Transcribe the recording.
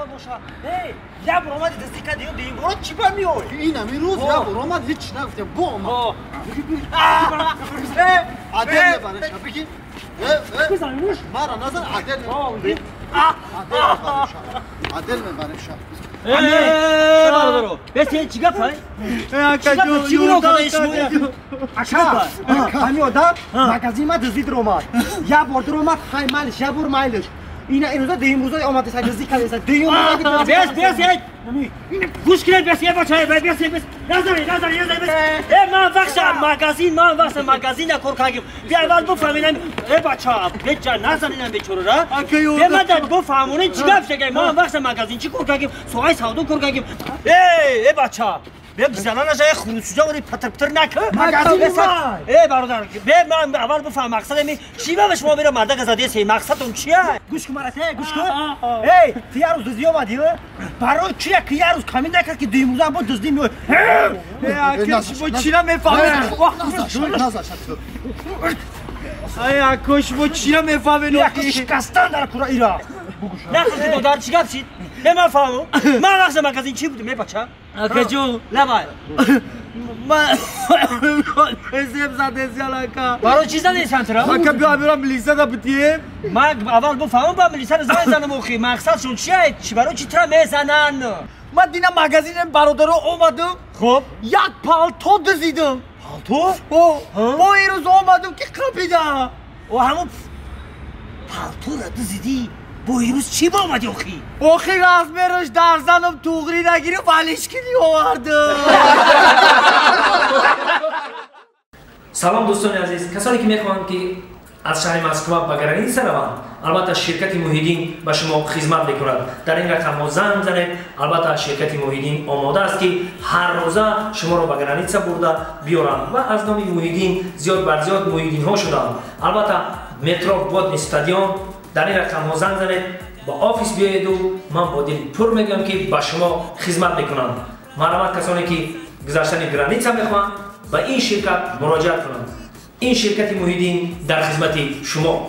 سوال باشه یا برآمد دستی کردی و دیم برات چی برمیای اینم این روز یا برآمد هیچ نگفتم بو اومد عادل ببرش بگی بزنیش مرا نظر عادل عادل ببرش برادرو بس چی گفت چی برو خودش اچھا همین آدم مغازه ما دزدید رو اومد یا برد رو اومد خای مالش یا بر مایلش این روزا دیم روزا اومده سر دزدی کرده دیم روزا بس گوش کنید بس یه بچه بس نظری بس من وقت مغازین کار کردم بیا اول بفهمینم بچه بچه نظرینم بیچاره را بیا من داد بفهمونه چی گفت شگه من وقت مغازین چی کار کردم سوای سودا کار کردم بچه بیا گزنان از خروسوجا ولی پتر نکه مغازین برادر بیا من اول بفهم مقصد می چی به شما میره مرد گزادی سی مقصدتون چیه گوش کن مرته گوش کن تیار روز دزدی اومدی برای چیه که یه روز کمی نکرد که دیموزا با دزدی میوه کش با چی را میفهمه آیا کش با چی را میفهمه یکی شکستن در کورا ایرا نخواه که دادار چی گفت شید من فهمم من وقت مغازین چی بودم بچه کجو لبای من حساب زده زیالاکا برای چی زده سنترا من که بیا ملیسا دا بتیم من اول بفهمم با ملیسا زنم اوخی مقصدشون چیه چی برای چی ترا میزنن من دیدم مغازین برادرو اومدم خب یک پالتو دزدیدم پالتو با این روز اومدم که قپیدم و همون پالتو را دزدیدی با این روز چی با اومدی اوخی راز میروش در زنم توغری نگیری ولیش کنی آوردم سلام دوستان عزیز کسانی که میخواهند که از شهر مسکو به گرانیتسا روند البته شرکت موحدین به شما خدمت میکند در این رقم زنگ زنید البته شرکت موحدین آماده است که هر روزه شما را به گرانیتسا برده بیارند و از نام موحدین زیاد بر زیاد موحدین ها شدند البته مترو بود استادیوم در این رقم زنگ زنید با آفیس بیایید و من با دل پر میگم که به شما خدمت میکنم مرحمت کسانی که گذشتن گرانیتسا میخواهند به این شرکت مراجعت کنند این شرکت موحدین در خدمت شما